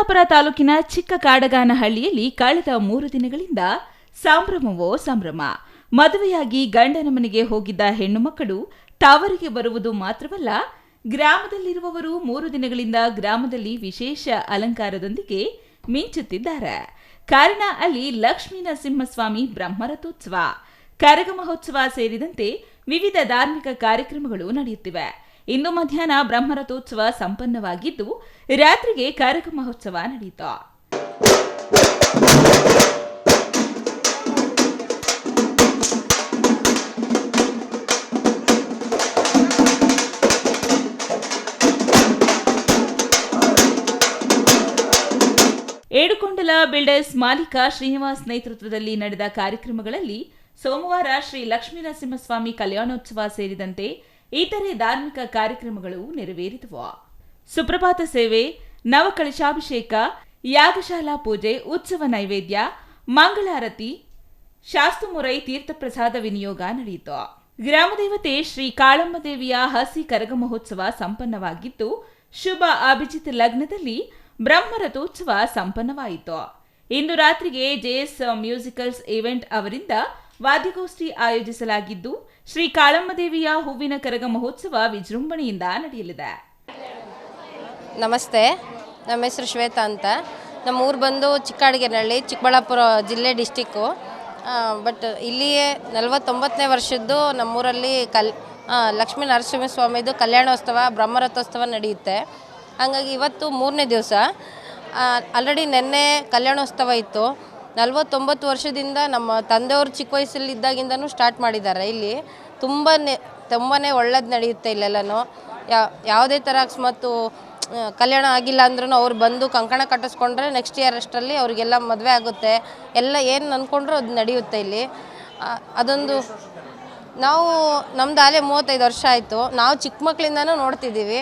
ಕುಂದಾಪುರ ತಾಲೂಕಿನ ಚಿಕ್ಕ ಕಾಡಗಾನಹಳ್ಳಿಯಲ್ಲಿ ಕಳೆದ 3 ದಿನಗಳಿಂದ ಸಂಭ್ರಮವೋ ಸಂಭ್ರಮ. ಮದುವೆಯಾಗಿ ಗಂಡನ ಮನೆಗೆ ಹೋಗಿದ್ದ ಹೆಣ್ಣು ಮಕ್ಕಳು ತವರಿಗೆ ಬರುವುದು ಮಾತ್ರವಲ್ಲ, ಗ್ರಾಮದಲ್ಲಿರುವವರು 3 ದಿನಗಳಿಂದ ಗ್ರಾಮದಲ್ಲಿ ವಿಶೇಷ ಅಲಂಕಾರದೊಂದಿಗೆ ಮಿಂಚುತ್ತಿದ್ದಾರೆ. ಕಾರಣ ಅಲ್ಲಿ ಲಕ್ಷ್ಮೀ ನರಸಿಂಹಸ್ವಾಮಿ ಬ್ರಹ್ಮರಥೋತ್ಸವ, ಕರಗ ಮಹೋತ್ಸವ ಸೇರಿದಂತೆ ವಿವಿಧ ಧಾರ್ಮಿಕ ಕಾರ್ಯಕ್ರಮಗಳು ನಡೆಯುತ್ತಿವೆ. ಇಂದು ಮಧ್ಯಾಹ್ನ ಬ್ರಹ್ಮರಥೋತ್ಸವ ಸಂಪನ್ನವಾಗಿದ್ದು, ರಾತ್ರಿಗೆ ಕರಗ ಮಹೋತ್ಸವ ನಡೆಯಿತು. ಏಡುಕೊಂಡಲ ಬಿಲ್ಡರ್ಸ್ ಮಾಲೀಕ ಶ್ರೀನಿವಾಸ್ ನೇತೃತ್ವದಲ್ಲಿ ನಡೆದ ಕಾರ್ಯಕ್ರಮಗಳಲ್ಲಿ ಸೋಮವಾರ ಶ್ರೀ ಲಕ್ಷ್ಮೀ ನರಸಿಂಹಸ್ವಾಮಿ ಕಲ್ಯಾಣೋತ್ಸವ ಸೇರಿದಂತೆ ಇತರೆ ಧಾರ್ಮಿಕ ಕಾರ್ಯಕ್ರಮಗಳು ನೆರವೇರಿದವು. ಸುಪ್ರಭಾತ ಸೇವೆ, ನವಕಳಶಾಭಿಷೇಕ, ಯಾಗಶಾಲಾ ಪೂಜೆ, ಉತ್ಸವ ನೈವೇದ್ಯ, ಮಂಗಳಾರತಿ, ಶಾಸ್ತುಮುರೈ ತೀರ್ಥಪ್ರಸಾದ ವಿನಿಯೋಗ ನಡೆಯಿತು. ಗ್ರಾಮದೇವತೆ ಶ್ರೀ ಕಾಳಮ್ಮದೇವಿಯ ಹಸಿ ಕರಗ ಮಹೋತ್ಸವ ಸಂಪನ್ನವಾಗಿದ್ದು, ಶುಭ ಅಭಿಜಿತ್ ಲಗ್ನದಲ್ಲಿ ಬ್ರಹ್ಮರಥೋತ್ಸವ ಸಂಪನ್ನವಾಯಿತು. ಇಂದು ರಾತ್ರಿಗೆ ಜೆಎಸ್ ಮ್ಯೂಸಿಕಲ್ಸ್ ಇವೆಂಟ್ ಅವರಿಂದ ವಾದ್ಯಗೋಷ್ಠಿ ಆಯೋಜಿಸಲಾಗಿದ್ದು, ಶ್ರೀ ಕಾಳಮ್ಮದೇವಿಯ ಹೂವಿನ ಕರಗ ಮಹೋತ್ಸವ ವಿಜೃಂಭಣೆಯಿಂದ ನಡೆಯಲಿದೆ. ನಮಸ್ತೆ, ನಮ್ಮ ಹೆಸರು ಶ್ವೇತಾ ಅಂತ. ನಮ್ಮ ಊರು ಬಂದು ಚಿಕ್ಕಾಡಗೇನಹಳ್ಳಿ, ಚಿಕ್ಕಬಳ್ಳಾಪುರ ಜಿಲ್ಲೆ ಡಿಸ್ಟಿಕ್ಕು. ಬಟ್ ಇಲ್ಲಿಯೇ 49ನೇ ವರ್ಷದ್ದು ನಮ್ಮೂರಲ್ಲಿ ಲಕ್ಷ್ಮೀ ನರಸಿಂಹಸ್ವಾಮಿದು ಕಲ್ಯಾಣೋತ್ಸವ ಬ್ರಹ್ಮರಥೋತ್ಸವ ನಡೆಯುತ್ತೆ. ಹಾಗಾಗಿ ಇವತ್ತು 3ನೇ ದಿವಸ. ಆಲ್ರೆಡಿ ನಿನ್ನೆ ಕಲ್ಯಾಣೋತ್ಸವ ಇತ್ತು. 49 ವರ್ಷದಿಂದ ನಮ್ಮ ತಂದೆಯವರು ಚಿಕ್ಕ ವಯಸ್ಸಲ್ಲಿದ್ದಾಗಿಂದನೂ ಸ್ಟಾರ್ಟ್ ಮಾಡಿದ್ದಾರೆ. ಇಲ್ಲಿ ತುಂಬಾ ಒಳ್ಳೇದು ನಡೆಯುತ್ತೆ. ಇಲ್ಲೆಲ್ಲನೂ ಯಾವುದೇ ಥರ ಅಕಸ್ಮಾತು ಕಲ್ಯಾಣ ಆಗಿಲ್ಲ ಅಂದ್ರೂ ಅವ್ರು ಬಂದು ಕಂಕಣ ಕಟ್ಟಿಸ್ಕೊಂಡ್ರೆ ನೆಕ್ಸ್ಟ್ ಇಯರ್ ಅಷ್ಟರಲ್ಲಿ ಅವರಿಗೆಲ್ಲ ಮದುವೆ ಆಗುತ್ತೆ. ಎಲ್ಲ ಏನು ಅಂದ್ಕೊಂಡ್ರೂ ಅದು ನಡೆಯುತ್ತೆ ಇಲ್ಲಿ. ಅದೊಂದು ನಾವು ನಮ್ಮದು ಆಲೇ 35 ವರ್ಷ ಆಯಿತು. ನಾವು ಚಿಕ್ಕ ಮಕ್ಕಳಿಂದನೂ ನೋಡ್ತಿದ್ದೀವಿ,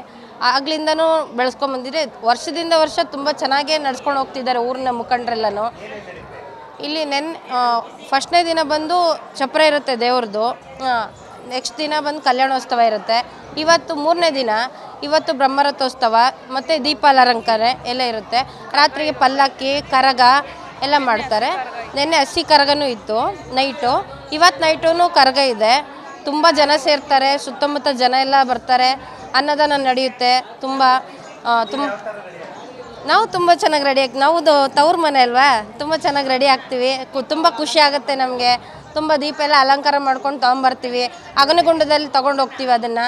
ಆಗ್ಲಿಂದನೂ ಬೆಳೆಸ್ಕೊಂಬಂದಿದ್ರೆ ವರ್ಷದಿಂದ ವರ್ಷ ತುಂಬ ಚೆನ್ನಾಗೇ ನಡ್ಸ್ಕೊಂಡು ಹೋಗ್ತಿದ್ದಾರೆ ಊರಿನ ಮುಖಂಡರೆಲ್ಲನೂ. ಇಲ್ಲಿ ಫಸ್ಟ್ನೇ ದಿನ ಬಂದು ಚಪ್ರ ಇರುತ್ತೆ ದೇವ್ರದ್ದು, ನೆಕ್ಸ್ಟ್ ದಿನ ಬಂದು ಕಲ್ಯಾಣೋತ್ಸವ ಇರುತ್ತೆ. ಇವತ್ತು 3ನೇ ದಿನ. ಇವತ್ತು ಬ್ರಹ್ಮರಥೋತ್ಸವ ಮತ್ತು ದೀಪಾಲಂಕಾರ ಎಲ್ಲ ಇರುತ್ತೆ. ರಾತ್ರಿಗೆ ಪಲ್ಲಕ್ಕಿ, ಕರಗ ಎಲ್ಲ ಮಾಡ್ತಾರೆ. ನಿನ್ನೆ ಹಸಿ ಕರಗನೂ ಇತ್ತು ನೈಟು. ಇವತ್ತು ನೈಟೂ ಕರಗ ಇದೆ. ತುಂಬ ಜನ ಸೇರ್ತಾರೆ, ಸುತ್ತಮುತ್ತ ಜನ ಎಲ್ಲ ಬರ್ತಾರೆ. ಅನ್ನದಾನ ನಡೆಯುತ್ತೆ. ನಾವು ತುಂಬ ಚೆನ್ನಾಗಿ ರೆಡಿ ಆಗ್ತೀವಿ. ನಾವು ತವ್ರ ಮನೆ ಅಲ್ವಾ, ತುಂಬ ಚೆನ್ನಾಗಿ ರೆಡಿ ಆಗ್ತೀವಿ. ತುಂಬ ಖುಷಿ ಆಗುತ್ತೆ ನಮಗೆ. ತುಂಬ ದೀಪ ಎಲ್ಲ ಅಲಂಕಾರ ಮಾಡ್ಕೊಂಡು ತೊಗೊಂಬರ್ತೀವಿ. ಅಗ್ನಿಗುಂಡದಲ್ಲಿ ತೊಗೊಂಡು ಹೋಗ್ತೀವಿ. ಅದನ್ನು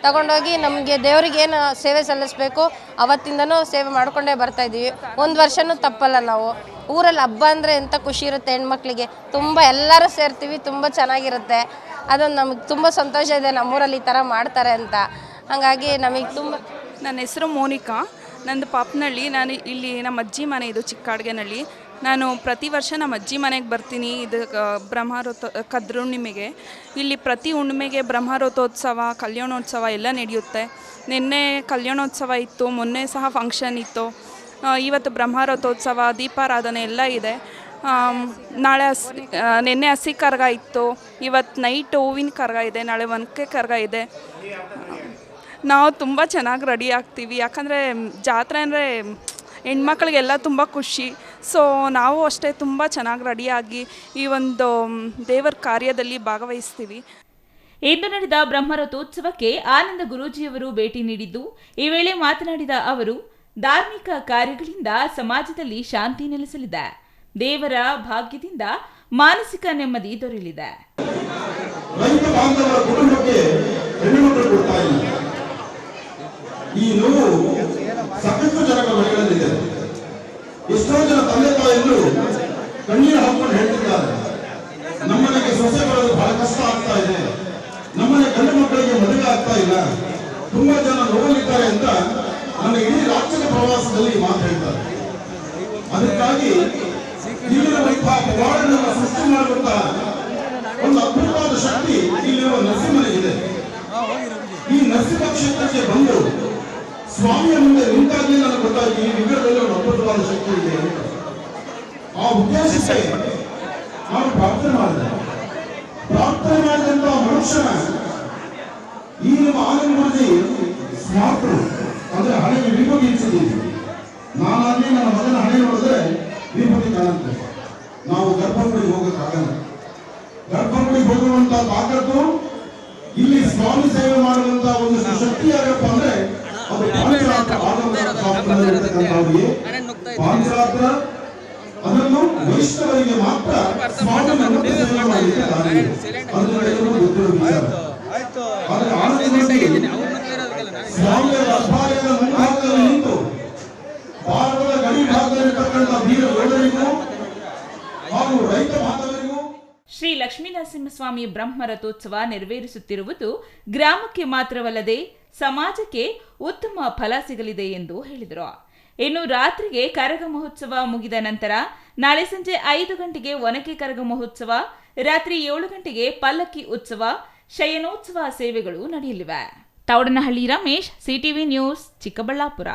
ತೊಗೊಂಡೋಗಿ ನಮಗೆ ದೇವ್ರಿಗೆ ಏನು ಸೇವೆ ಸಲ್ಲಿಸಬೇಕು ಅವತ್ತಿಂದನೂ ಸೇವೆ ಮಾಡ್ಕೊಂಡೇ ಬರ್ತಾಯಿದ್ದೀವಿ. ಒಂದು ವರ್ಷವೂ ತಪ್ಪಲ್ಲ ನಾವು. ಊರಲ್ಲಿ ಹಬ್ಬ ಅಂದರೆ ಎಂಥ ಖುಷಿ ಇರುತ್ತೆ ಹೆಣ್ಮಕ್ಳಿಗೆ. ತುಂಬ ಎಲ್ಲರೂ ಸೇರ್ತೀವಿ, ತುಂಬ ಚೆನ್ನಾಗಿರುತ್ತೆ. ಅದೊಂದು ನಮಗೆ ತುಂಬ ಸಂತೋಷ ಇದೆ ನಮ್ಮೂರಲ್ಲಿ ಈ ಥರ ಮಾಡ್ತಾರೆ ಅಂತ. ಹಾಗಾಗಿ ನಮಗೆ ತುಂಬ. ನನ್ನ ಹೆಸರು ಮೋನಿಕಾ, ನಂದು ಪಾಪನಹಳ್ಳಿ. ನಾನು ಇಲ್ಲಿ ನಮ್ಮ ಅಜ್ಜಿ ಮನೆ ಇದು ಚಿಕ್ಕಾಡಗೇನಹಳ್ಳಿ. ನಾನು ಪ್ರತಿ ವರ್ಷ ನಮ್ಮ ಅಜ್ಜಿ ಮನೆಗೆ ಬರ್ತೀನಿ. ಇದು ಕದ್ರುಣ್ಣಿಮೆಗೆ. ಇಲ್ಲಿ ಪ್ರತಿ ಹುಣ್ಣಿಮೆಗೆ ಬ್ರಹ್ಮರಥೋತ್ಸವ, ಕಲ್ಯಾಣೋತ್ಸವ ಎಲ್ಲ ನಡೆಯುತ್ತೆ. ನಿನ್ನೆ ಕಲ್ಯಾಣೋತ್ಸವ ಇತ್ತು, ಮೊನ್ನೆ ಸಹ ಫಂಕ್ಷನ್ ಇತ್ತು. ಇವತ್ತು ಬ್ರಹ್ಮರಥೋತ್ಸವ, ದೀಪಾರಾಧನೆ ಎಲ್ಲ ಇದೆ. ನಾಳೆ ನಿನ್ನೆ ಹಸಿ ಕರಗ ಇತ್ತು, ಇವತ್ತು ನೈಟ್ ಹೂವಿನ ಕರಗ ಇದೆ, ನಾಳೆ ಒನಕೆ ಕರಗ ಇದೆ. ನಾವು ತುಂಬ ಚೆನ್ನಾಗಿ ರೆಡಿ ಆಗ್ತೀವಿ. ಯಾಕಂದರೆ ಜಾತ್ರೆ ಅಂದರೆ ಹೆಣ್ಮಕ್ಳಿಗೆಲ್ಲ ತುಂಬ ಖುಷಿ. ಸೊ ನಾವು ಅಷ್ಟೇ ತುಂಬ ಚೆನ್ನಾಗಿ ರೆಡಿಯಾಗಿ ಈ ಒಂದು ದೇವರ ಕಾರ್ಯದಲ್ಲಿ ಭಾಗವಹಿಸ್ತೀವಿ. ಇಂದು ನಡೆದ ಬ್ರಹ್ಮರಥೋತ್ಸವಕ್ಕೆ ಆನಂದ ಗುರೂಜಿಯವರು ಭೇಟಿ ನೀಡಿದ್ದು, ಈ ವೇಳೆ ಮಾತನಾಡಿದ ಅವರು, ಧಾರ್ಮಿಕ ಕಾರ್ಯಗಳಿಂದ ಸಮಾಜದಲ್ಲಿ ಶಾಂತಿ ನೆಲೆಸಲಿದೆ. ದೇವರ ಭಾಗ್ಯದಿಂದ ಮಾನಸಿಕ ನೆಮ್ಮದಿ ದೊರೆಯಲಿದೆ. ಈ ನೋವು ಸಾಕಷ್ಟು ಜನರ ಮನೆಗಳಲ್ಲಿದೆ. ಎಷ್ಟೋ ಜನ ತಂದೆ ತಾಯಿಗಳು ಕಣ್ಣೀರು ಹಾಕೊಂಡು ಹೇಳ್ತಿದ್ದಾರೆ, ನಮ್ಮನೆಗೆ ಸೊಸೆ ಬರೋದು ಬಹಳ ಕಷ್ಟ ಆಗ್ತಾ ಇದೆ, ನಮ್ಮನೆ ಗಂಡು ಮಕ್ಕಳಿಗೆ ಮದುವೆ ಆಗ್ತಾ ಇಲ್ಲ, ತುಂಬಾ ಜನ ನೋವಲ್ಲಿದ್ದಾರೆ ಅಂತ ನನ್ನ ಇಡೀ ರಾಜ್ಯದ ಪ್ರವಾಸದಲ್ಲಿ ಮಾತು ಹೇಳ್ತಾರೆ. ಅದಕ್ಕಾಗಿ ಇಲ್ಲಿರುವಂತಹ ಪವಾಡಗಳನ್ನು ಸೃಷ್ಟಿ ಮಾಡುವಂತಹ ಒಂದು ಅದ್ಭುತವಾದ ಶಕ್ತಿ ಇಲ್ಲಿರುವ ನರಸಿಂಹನಿಗಿದೆ. ಈ ನರಸಿಂಹ ಕ್ಷೇತ್ರಕ್ಕೆ ಬಂದು ಸ್ವಾಮಿಯ ಮುಂದೆ ನಿಂತಾಗಲೇ ನನಗೆ ಗೊತ್ತಾಗಿ ಈ ವಿಗ್ರಹದಲ್ಲಿ ಒಂದು ಅದ್ಭುತವಾದ ಶಕ್ತಿ ಇದೆ. ಆ ಉದ್ದೇಶಕ್ಕೆ ನಾನು ಪ್ರಾರ್ಥನೆ ಮಾಡಿದಂತಹ ಮನುಷ್ಯನ ಈ ನಮ್ಮ ಆನಂದ ಗುರೂಜಿ ಸ್ಮಾರಕರು ಅಂದ್ರೆ ಹಳೆಗೆ ವಿಭೋಗಿಸಿದ್ದೀವಿ. ನಾನಾಗಲಿ ನನ್ನ ಮಗನ ಗರ್ಭಗುಡಿಗೆ ಹೋಗಕ್ಕಾಗಲ್ಲ. ಗರ್ಭಗುಡಿಗೆ ಹೋಗುವಂತ ತಾಕತ್ತು ಇಲ್ಲಿ ಸ್ವಾಮಿ ಸೇವೆ ಮಾಡುವಂತ ಒಂದು ಶಕ್ತಿ ಯಾರಪ್ಪ ಅಂದ್ರೆ ಅದು ಪಾಂಚರಾತ್ರ ಆಗಮನದವರಿಗೆ. ಪಾಂಚರಾತ್ರ ಅದನ್ನು ವೈಷ್ಣವರಿಗೆ ಮಾತ್ರ ಸ್ವಾಮಿ ಸೇವೆ ಮಾಡಲಿಕ್ಕೆ ಗೊತ್ತಿರೋ ವಿಚಾರ. ಆದರೆ ಸ್ವಾಮಿಯ ರಥಾಲಯದ ಮುಂಭಾಗದಲ್ಲಿ ನಿಂತು ಭಾರತದ ಗಡಿ ಭಾಗದಲ್ಲಿರ್ತಕ್ಕಂಥ ವೀರ ಯೋಧರಿಗೂ ಹಾಗೂ ರೈತ ಬಾಂಧವರಿಗೂ ಶ್ರೀ ಲಕ್ಷ್ಮೀನರಸಿಂಹಸ್ವಾಮಿ ಬ್ರಹ್ಮರಥೋತ್ಸವ ನೆರವೇರಿಸುತ್ತಿರುವುದು ಗ್ರಾಮಕ್ಕೆ ಮಾತ್ರವಲ್ಲದೆ ಸಮಾಜಕ್ಕೆ ಉತ್ತಮ ಫಲ ಸಿಗಲಿದೆ ಎಂದು ಹೇಳಿದರು. ಇನ್ನು ರಾತ್ರಿಗೆ ಕರಗ ಮಹೋತ್ಸವ ಮುಗಿದ ನಂತರ ನಾಳೆ ಸಂಜೆ 5 ಗಂಟೆಗೆ ಒನಕೆ ಕರಗ ಮಹೋತ್ಸವ, ರಾತ್ರಿ 7 ಗಂಟೆಗೆ ಪಲ್ಲಕ್ಕಿ ಉತ್ಸವ, ಶಯನೋತ್ಸವ ಸೇವೆಗಳು ನಡೆಯಲಿವೆ. Thoudanahalli Ramesh, CTV news, Chikkaballapur.